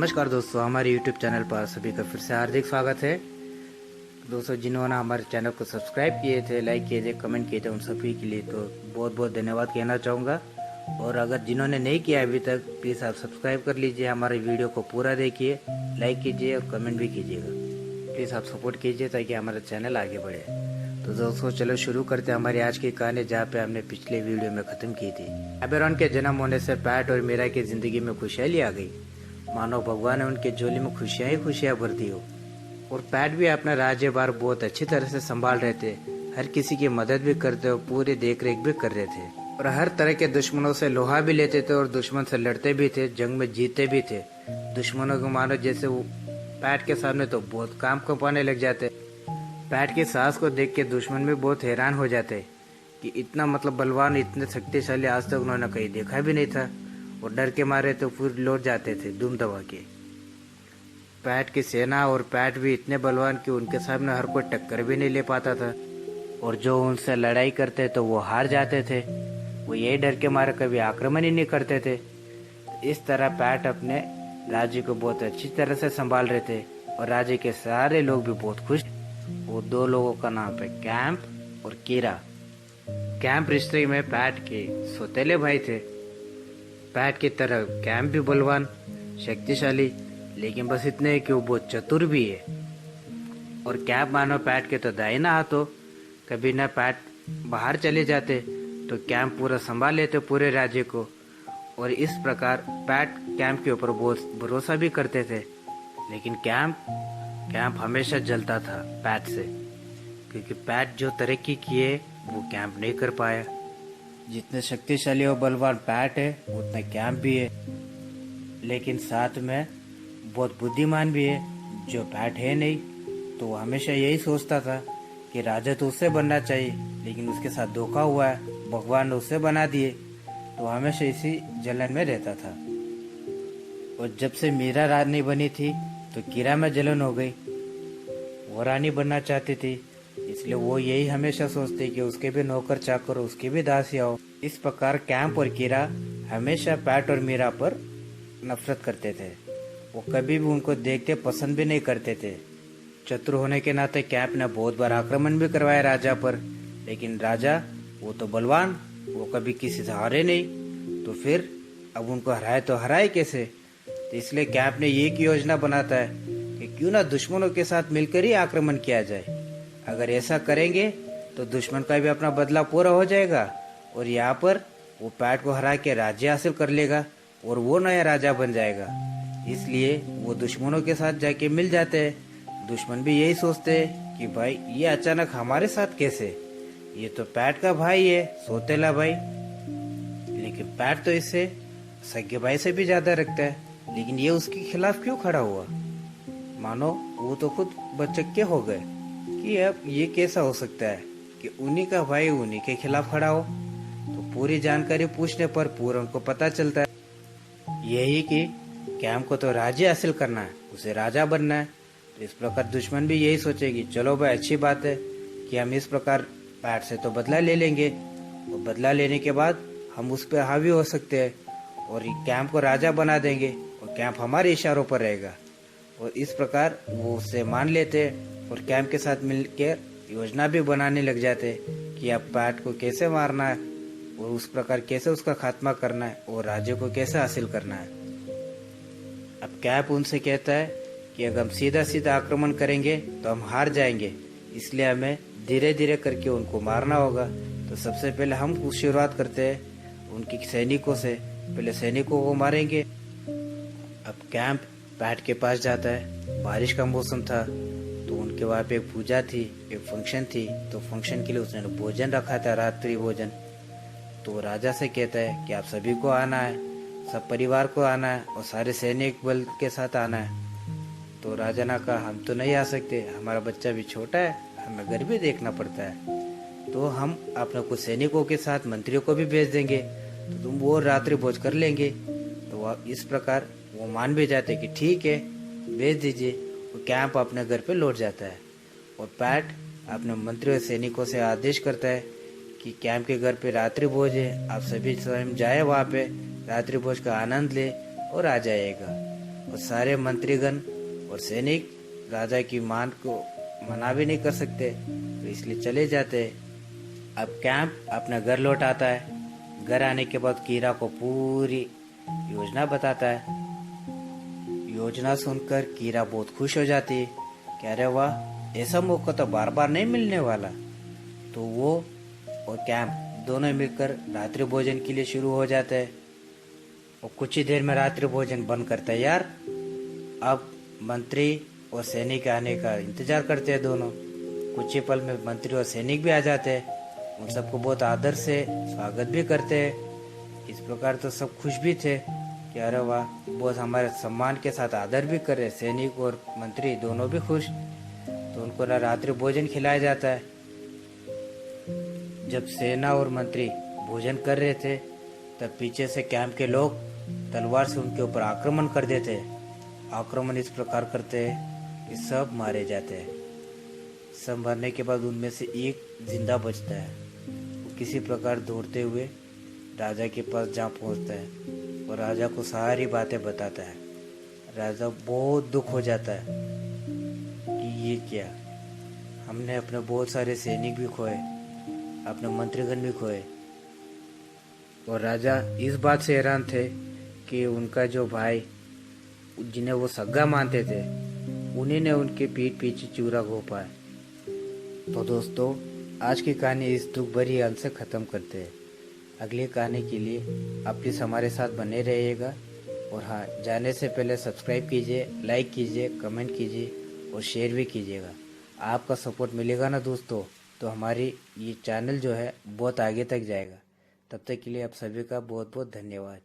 नमस्कार दोस्तों, हमारे YouTube चैनल पर सभी का फिर से हार्दिक स्वागत है। दोस्तों, जिन्होंने हमारे चैनल को सब्सक्राइब किए थे, लाइक किए थे, कमेंट किए थे, उन सभी के लिए तो बहुत बहुत धन्यवाद कहना चाहूँगा। और अगर जिन्होंने नहीं किया अभी तक, प्लीज़ आप सब्सक्राइब कर लीजिए, हमारे वीडियो को पूरा देखिए, लाइक कीजिए और कमेंट भी कीजिएगा। प्लीज़ आप सपोर्ट कीजिए ताकि हमारा चैनल आगे बढ़े। तो दोस्तों, चलो शुरू करते हैं हमारी आज की कहानी, जहाँ पे हमने पिछले वीडियो में ख़त्म की थी। एबेरॉन के जन्म होने से पैट और मीरा की ज़िंदगी में खुशहाली आ गई, मानो भगवान ने उनके झोली में खुशियाँ ही खुशियाँ भर दी हो। और पैट भी अपना राज्यभार बहुत अच्छी तरह से संभाल रहे थे, हर किसी की मदद भी करते और पूरी देख रेख भी कर रहे थे। और हर तरह के दुश्मनों से लोहा भी लेते थे और दुश्मन से लड़ते भी थे, जंग में जीते भी थे। दुश्मनों को मानो जैसे वो पैट के सामने तो बहुत काम पाने लग जाते। पैट की सास को देख के दुश्मन भी बहुत हैरान हो जाते कि इतना बलवान, इतने शक्तिशाली आज तक उन्होंने कहीं देखा भी नहीं था। और डर के मारे तो फिर लौट जाते थे दुम दबा के। पैट की सेना और पैट भी इतने बलवान कि उनके सामने हर कोई टक्कर भी नहीं ले पाता था। और जो उनसे लड़ाई करते तो वो हार जाते थे। वो यही डर के मारे कभी आक्रमण ही नहीं करते थे। इस तरह पैट अपने राज्य को बहुत अच्छी तरह से संभाल रहे थे और राज्य के सारे लोग भी बहुत खुश। वो दो लोगों का नाम है कैंप और कीरा। कैंप रिश्ते में पैट के सौतेले भाई थे। पैट की तरह कैंप भी बलवान, शक्तिशाली, लेकिन बस इतने कि वो बहुत चतुर भी है। और कैंप मानो पैट के तो दाहिना हाथ हो। कभी ना पैट बाहर चले जाते तो कैंप पूरा संभाल लेते पूरे राज्य को। और इस प्रकार पैट कैंप के ऊपर बहुत भरोसा भी करते थे। लेकिन कैंप हमेशा जलता था पैट से, क्योंकि पैट जो तरक्की किए वो कैंप नहीं कर पाया। जितने शक्तिशाली और बलवान पैट है, उतना कैंप भी है, लेकिन साथ में बहुत बुद्धिमान भी है। जो पैट है नहीं, तो वो हमेशा यही सोचता था कि राजा तो उससे बनना चाहिए, लेकिन उसके साथ धोखा हुआ है, भगवान ने उससे बना दिए। तो हमेशा इसी जलन में रहता था। और जब से मीरा रानी बनी थी तो कीरा में जलन हो गई। वो रानी बनना चाहती थी, इसलिए वो यही हमेशा सोचते कि उसके भी नौकर चाकर, उसकी भी दासियां हो। इस प्रकार कैंप और कीरा हमेशा पैट और मीरा पर नफरत करते थे। वो कभी भी उनको देखते पसंद भी नहीं करते थे। चतुर होने के नाते कैंप ने बहुत बार आक्रमण भी करवाया राजा पर, लेकिन राजा वो तो बलवान, वो कभी किसी से हारे नहीं। तो फिर अब उनको हराए तो हराए कैसे। तो इसलिए कैंप ने एक योजना बनाता है कि क्यों ना दुश्मनों के साथ मिलकर ही आक्रमण किया जाए। अगर ऐसा करेंगे तो दुश्मन का भी अपना बदला पूरा हो जाएगा और यहाँ पर वो पैट को हरा के राज्य हासिल कर लेगा और वो नया राजा बन जाएगा। इसलिए वो दुश्मनों के साथ जाके मिल जाते हैं। दुश्मन भी यही सोचते हैं कि भाई ये अचानक हमारे साथ कैसे, ये तो पैट का भाई है, सौतेला भाई। लेकिन पैट तो इससे सगे भाई से भी ज्यादा रखता है, लेकिन ये उसके खिलाफ क्यों खड़ा हुआ। मानो वो तो खुद बचक्के हो गए कि अब ये कैसा हो सकता है कि उन्हीं का भाई उन्हीं के खिलाफ खड़ा हो। तो पूरी जानकारी पूछने पर पूरा उनको पता चलता है यही कि कैंप को तो राज्य हासिल करना है, उसे राजा बनना है। तो इस प्रकार दुश्मन भी यही सोचेगी, चलो भाई अच्छी बात है कि हम इस प्रकार पैट से तो बदला ले लेंगे, और बदला लेने के बाद हम उस पर हावी हो सकते हैं और कैंप को राजा बना देंगे और कैंप हमारे इशारों पर रहेगा। और इस प्रकार वो उसे मान लेते और कैंप के साथ मिलकर योजना भी बनाने लग जाते कि अब पैट को कैसे मारना है और उस प्रकार कैसे उसका खात्मा करना है और राज्य को कैसे हासिल करना है। अब कैंप उनसे कहता है कि अगर हम सीधा सीधा आक्रमण करेंगे तो हम हार जाएंगे, इसलिए हमें धीरे धीरे करके उनको मारना होगा। तो सबसे पहले हम शुरुआत करते हैं उनके सैनिकों से, पहले सैनिकों को मारेंगे। अब कैंप पैट के पास जाता है। बारिश का मौसम था तो उनके वहाँ पे एक पूजा थी, एक फंक्शन थी। तो फंक्शन के लिए उसने भोजन रखा था, रात्रि भोजन। तो राजा से कहता है कि आप सभी को आना है, सब परिवार को आना है और सारे सैनिक बल के साथ आना है। तो राजा ने कहा हम तो नहीं आ सकते, हमारा बच्चा भी छोटा है, हमें घर भी देखना पड़ता है। तो हम अपने कुछ सैनिकों के साथ मंत्रियों को भी भेज देंगे, तो तुम वो रात्रि भोज कर लेंगे। तो इस प्रकार वो मान भी जाते कि ठीक है भेज दीजिए। वो कैंप अपने घर पे लौट जाता है और पैट अपने मंत्रियों सैनिकों से आदेश करता है कि कैंप के घर पे रात्रि भोज है, आप सभी स्वयं जाए वहाँ पे, रात्रि भोज का आनंद ले और आ जाएगा। और सारे मंत्रीगण और सैनिक राजा की मान को मना भी नहीं कर सकते, तो इसलिए चले जाते। अब कैंप अपना घर लौट आता है। घर आने के बाद कीरा को पूरी योजना बताता है। योजना सुनकर कीरा बहुत खुश हो जाती है कि अरे वाह, ऐसा मौका तो बार बार नहीं मिलने वाला। तो वो और कैंप दोनों मिलकर रात्रि भोजन के लिए शुरू हो जाते हैं। और कुछ ही देर में रात्रि भोजन बनकर तैयार। अब मंत्री और सैनिक आने का इंतजार करते हैं दोनों। कुछ ही पल में मंत्री और सैनिक भी आ जाते हैं। उन सबको बहुत आदर से स्वागत भी करते हैं। इस प्रकार तो सब खुश भी थे कि अरे वाह, बहुत हमारे सम्मान के साथ आदर भी कर रहे। सैनिक और मंत्री दोनों भी खुश। तो उनको रात्रि भोजन खिलाया जाता है। जब सेना और मंत्री भोजन कर रहे थे, तब पीछे से कैंप के लोग तलवार से उनके ऊपर आक्रमण कर देते हैं। आक्रमण इस प्रकार करते हैं कि सब मारे जाते हैं। सब मरने के बाद उनमें से एक जिंदा बचता है। वो किसी प्रकार दौड़ते हुए राजा के पास जा पहुंचता है और राजा को सारी बातें बताता है। राजा बहुत दुख हो जाता है कि ये क्या, हमने अपने बहुत सारे सैनिक भी खोए, अपने मंत्रीगण भी खोए। और राजा इस बात से हैरान थे कि उनका जो भाई, जिन्हें वो सगा मानते थे, उन्हीं ने उनके पीठ पीछे चूरा घोंपा है। तो दोस्तों, आज की कहानी इस दुख भरी हाल से ख़त्म करते हैं। अगली कहानी के लिए आप प्लीज़ हमारे साथ बने रहिएगा। और हाँ, जाने से पहले सब्सक्राइब कीजिए, लाइक कीजिए, कमेंट कीजिए और शेयर भी कीजिएगा। आपका सपोर्ट मिलेगा ना दोस्तों, तो हमारी ये चैनल जो है बहुत आगे तक जाएगा। तब तक के लिए आप सभी का बहुत बहुत धन्यवाद।